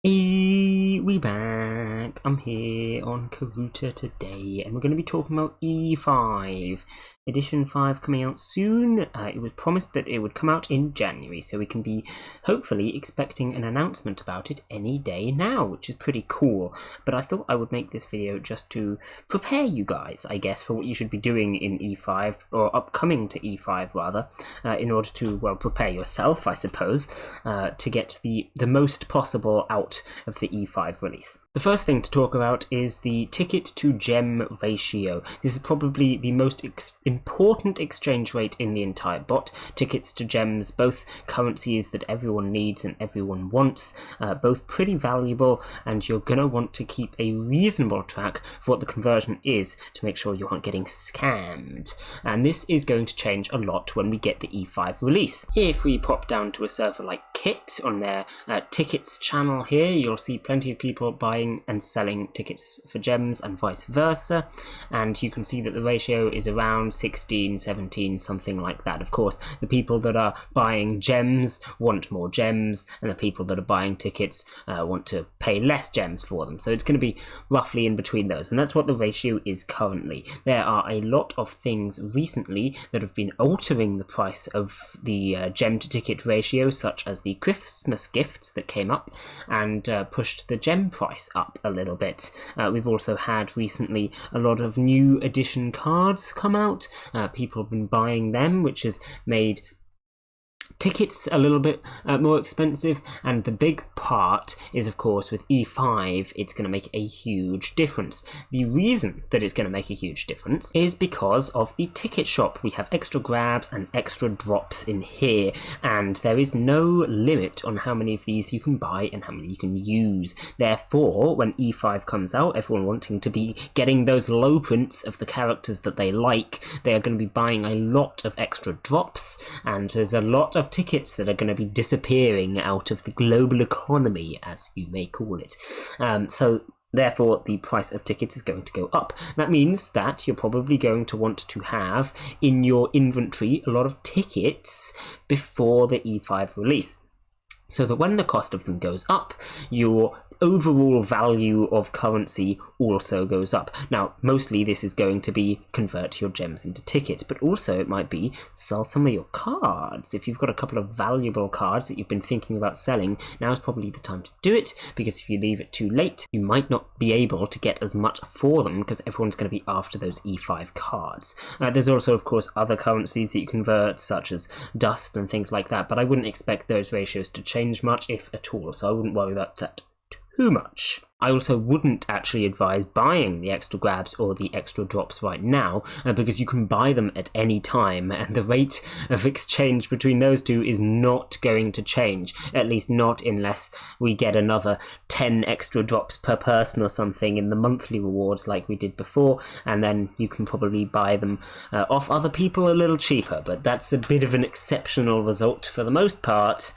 Hey, we back. I'm here on Karuta today, and we're going to be talking about E5. Edition 5 coming out soon. It was promised that it would come out in January, so we can be hopefully expecting an announcement about it any day now, which is pretty cool. But I thought I would make this video just to prepare you guys, I guess, for what you should be doing in E5, or upcoming to E5 rather, in order to, well, prepare yourself, I suppose, to get the most possible out of the E5 release. The first thing to talk about is the ticket to gem ratio. This is probably the most important exchange rate in the entire bot. Tickets to gems, both currencies that everyone needs and everyone wants, both pretty valuable, and you're going to want to keep a reasonable track for what the conversion is to make sure you aren't getting scammed. And this is going to change a lot when we get the E5 release. If we pop down to a server like Kit on their tickets channel here, you'll see plenty of people buying and selling tickets for gems and vice versa, and you can see that the ratio is around 16, 17, something like that. Of course, the people that are buying gems want more gems, and the people that are buying tickets want to pay less gems for them, so it's going to be roughly in between those, and that's what the ratio is currently. There are a lot of things recently that have been altering the price of the gem to ticket ratio, such as the Christmas gifts that came up and pushed the gem price up a little bit. We've also had recently a lot of new edition cards come out. People have been buying them, which has made tickets a little bit more expensive, and the big part is, of course, with E5 it's going to make a huge difference. The reason that it's going to make a huge difference is because of the ticket shop. We have extra grabs and extra drops in here, and there is no limit on how many of these you can buy and how many you can use. Therefore, when E5 comes out, everyone wanting to be getting those low prints of the characters that they like, they are going to be buying a lot of extra drops, and there's a lot of tickets that are going to be disappearing out of the global economy, as you may call it. So therefore, the price of tickets is going to go up. That means that you're probably going to want to have in your inventory a lot of tickets before the E5 release, so that when the cost of them goes up, your overall value of currency also goes up. Now, mostly this is going to be convert your gems into tickets, but also it might be sell some of your cards. If you've got a couple of valuable cards that you've been thinking about selling, now is probably the time to do it, because if you leave it too late, you might not be able to get as much for them, because everyone's going to be after those E5 cards. There's also, of course, other currencies that you convert, such as dust and things like that, but I wouldn't expect those ratios to change much, if at all, so I wouldn't worry about that too much. I also wouldn't actually advise buying the extra grabs or the extra drops right now, because you can buy them at any time, and the rate of exchange between those two is not going to change, at least not unless we get another 10 extra drops per person or something in the monthly rewards like we did before, and then you can probably buy them off other people a little cheaper, but that's a bit of an exceptional result. For the most part,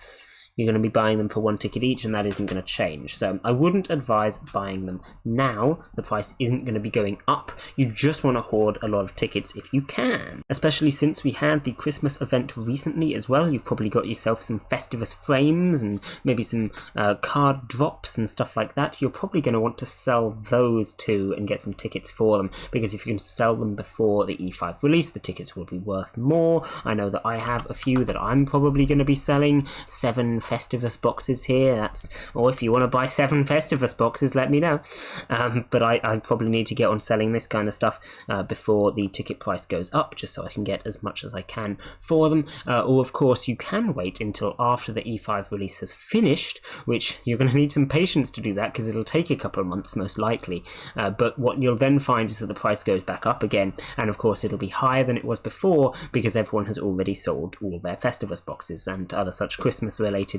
you're going to be buying them for one ticket each, and that isn't going to change. So I wouldn't advise buying them now. The price isn't going to be going up. You just want to hoard a lot of tickets if you can. Especially since we had the Christmas event recently as well. You've probably got yourself some Festivus frames and maybe some card drops and stuff like that. You're probably going to want to sell those too and get some tickets for them, because if you can sell them before the E5 release, the tickets will be worth more. I know that I have a few that I'm probably going to be selling. 7 Festivus boxes here, or if you want to buy 7 Festivus boxes, let me know. But I probably need to get on selling this kind of stuff before the ticket price goes up, just so I can get as much as I can for them. Or of course you can wait until after the E5 release has finished, which you're going to need some patience to do that, because it'll take a couple of months most likely. But what you'll then find is that the price goes back up again, and of course it'll be higher than it was before, because everyone has already sold all their Festivus boxes and other such Christmas related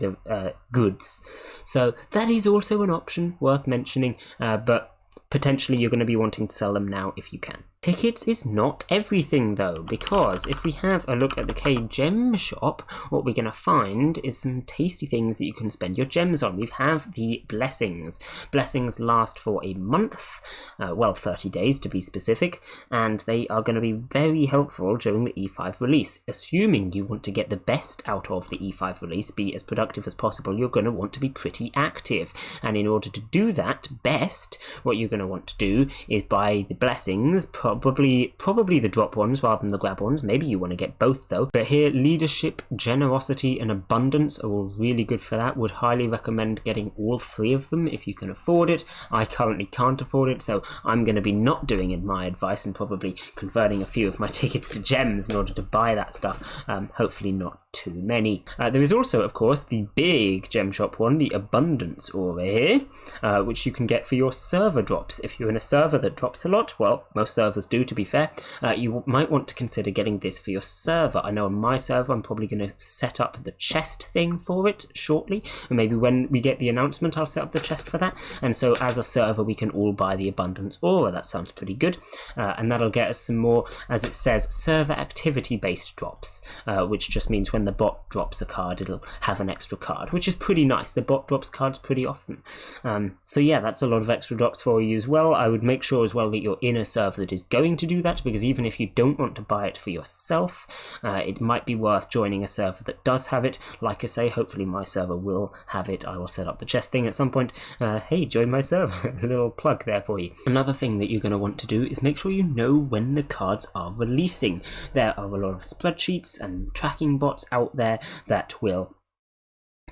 goods. So that is also an option worth mentioning, but potentially you're going to be wanting to sell them now if you can. Tickets is not everything though, because if we have a look at the K Gem shop, what we're going to find is some tasty things that you can spend your gems on. We have the blessings. Blessings last for a month, well 30 days to be specific, and they are going to be very helpful during the E5 release. Assuming you want to get the best out of the E5 release, be as productive as possible, you're going to want to be pretty active, and in order to do that best, what you're going to want to do is buy the blessings, probably the drop ones rather than the grab ones. Maybe you want to get both though. But here, leadership, generosity, and abundance are all really good for that. Would highly recommend getting all three of them if you can afford it. I currently can't afford it, so I'm going to be not doing it my advice and probably converting a few of my tickets to gems in order to buy that stuff. Hopefully not too many. There is also, of course, the big gem shop one, the abundance aura here, which you can get for your server drops. If you're in a server that drops a lot, well, most servers do, to be fair, you might want to consider getting this for your server. I know on my server I'm probably going to set up the chest thing for it shortly, and maybe when we get the announcement I'll set up the chest for that, and so as a server we can all buy the abundance aura. That sounds pretty good, and that'll get us some more, as it says, server activity based drops, which just means when the bot drops a card it'll have an extra card, which is pretty nice. The bot drops cards pretty often, so yeah, that's a lot of extra drops for you as well. I would make sure as well that you're in a server that is going to do that, because even if you don't want to buy it for yourself, it might be worth joining a server that does have it. Like I say, hopefully my server will have it. I will set up the chest thing at some point. Hey, join my server. A little plug there for you. Another thing that you're going to want to do is make sure you know when the cards are releasing. There are a lot of spreadsheets and tracking bots out there that will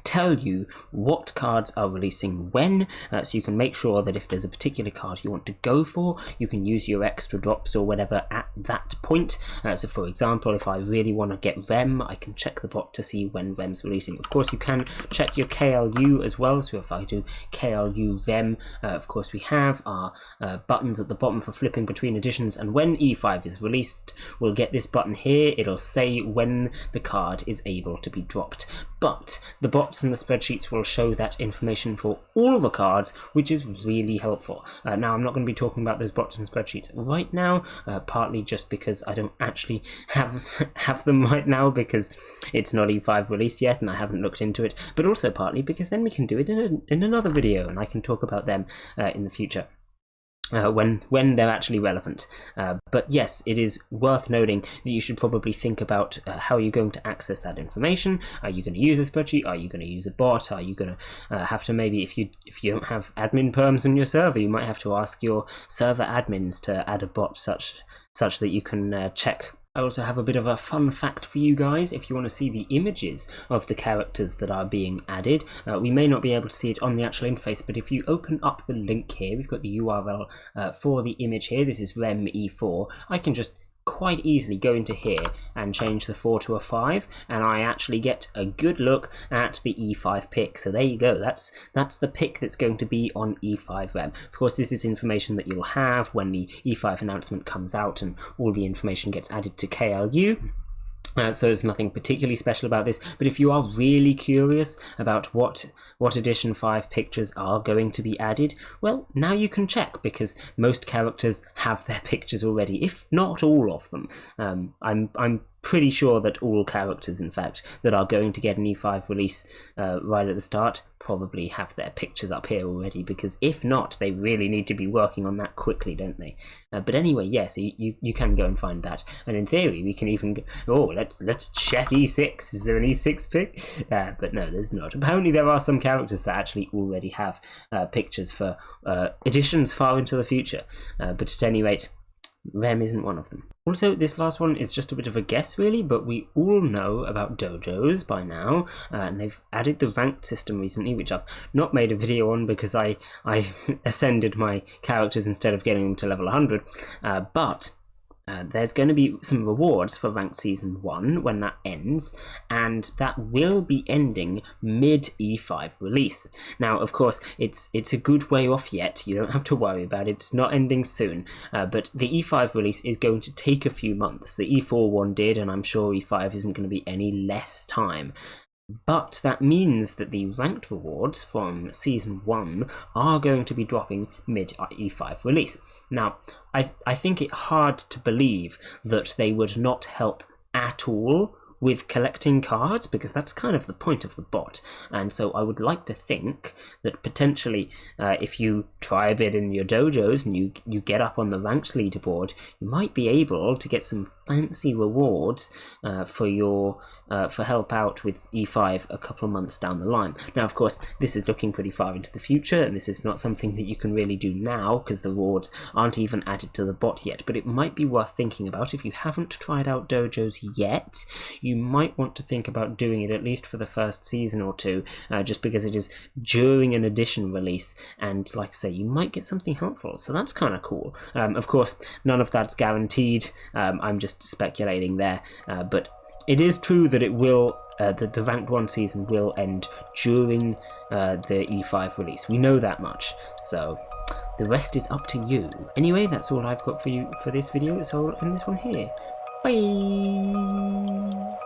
tell you what cards are releasing when, so you can make sure that if there's a particular card you want to go for, you can use your extra drops or whatever at that point. So for example, if I really want to get Rem, I can check the bot to see when Rem's releasing. Of course you can check your KLU as well, so if I do KLU Rem, of course we have our buttons at the bottom for flipping between editions, and when E5 is released we'll get this button here. It'll say when the card is able to be dropped, but the bots and the spreadsheets will show that information for all the cards, which is really helpful. Now I'm not going to be talking about those bots and spreadsheets right now, partly just because I don't actually have them right now because it's not E5 released yet and I haven't looked into it, but also partly because then we can do it in another video and I can talk about them in the future. When they're actually relevant. But yes, it is worth noting that you should probably think about how you're going to access that information. Are you going to use a spreadsheet? Are you going to use a bot? Are you going to have to, maybe if you don't have admin perms on your server, you might have to ask your server admins to add a bot such that you can check. I also have a bit of a fun fact for you guys. If you want to see the images of the characters that are being added, we may not be able to see it on the actual interface, but if you open up the link here, we've got the URL for the image here. This is Rem E4. I can just quite easily go into here and change the 4 to a 5, and I actually get a good look at the E5 pick. So there you go, that's the pick that's going to be on E5 Rem. Of course, this is information that you'll have when the E5 announcement comes out and all the information gets added to KLU. So there's nothing particularly special about this, but if you are really curious about what edition 5 pictures are going to be added, well, now you can check, because most characters have their pictures already, if not all of them. I'm pretty sure that all characters, in fact, that are going to get an E5 release right at the start probably have their pictures up here already, because if not, they really need to be working on that quickly, don't they? But anyway, yes, you can go and find that, and in theory we can even go, oh, let's check E6. Is there an E6 pick? But no, there's not. Apparently there are some characters that actually already have pictures for editions far into the future, but at any rate, Rem isn't one of them. Also, this last one is just a bit of a guess really, but we all know about dojos by now, and they've added the ranked system recently, which I've not made a video on because I ascended my characters instead of getting them to level 100, but there's going to be some rewards for Ranked Season 1 when that ends, and that will be ending mid-E5 release. Now, of course, it's a good way off yet. You don't have to worry about it. It's not ending soon, but the E5 release is going to take a few months. The E4 one did, and I'm sure E5 isn't going to be any less time. But that means that the ranked rewards from Season 1 are going to be dropping mid-E5 release. Now, I think it hard to believe that they would not help at all with collecting cards, because that's kind of the point of the bot. And so I would like to think that potentially if you try a bit in your dojos and you get up on the ranked leaderboard, you might be able to get some fancy rewards for help out with E5 a couple of months down the line. Now, of course, this is looking pretty far into the future, and this is not something that you can really do now because the rewards aren't even added to the bot yet, but it might be worth thinking about. If you haven't tried out dojos yet, you might want to think about doing it at least for the first season or two, just because it is during an edition release, and like I say, you might get something helpful, so that's kind of cool. Of course, none of that's guaranteed. I'm just speculating there, but it is true that it will, that the Ranked 1 season will end during the E5 release. We know that much, so the rest is up to you. Anyway, that's all I've got for you for this video, so I'll end this one here. Bye!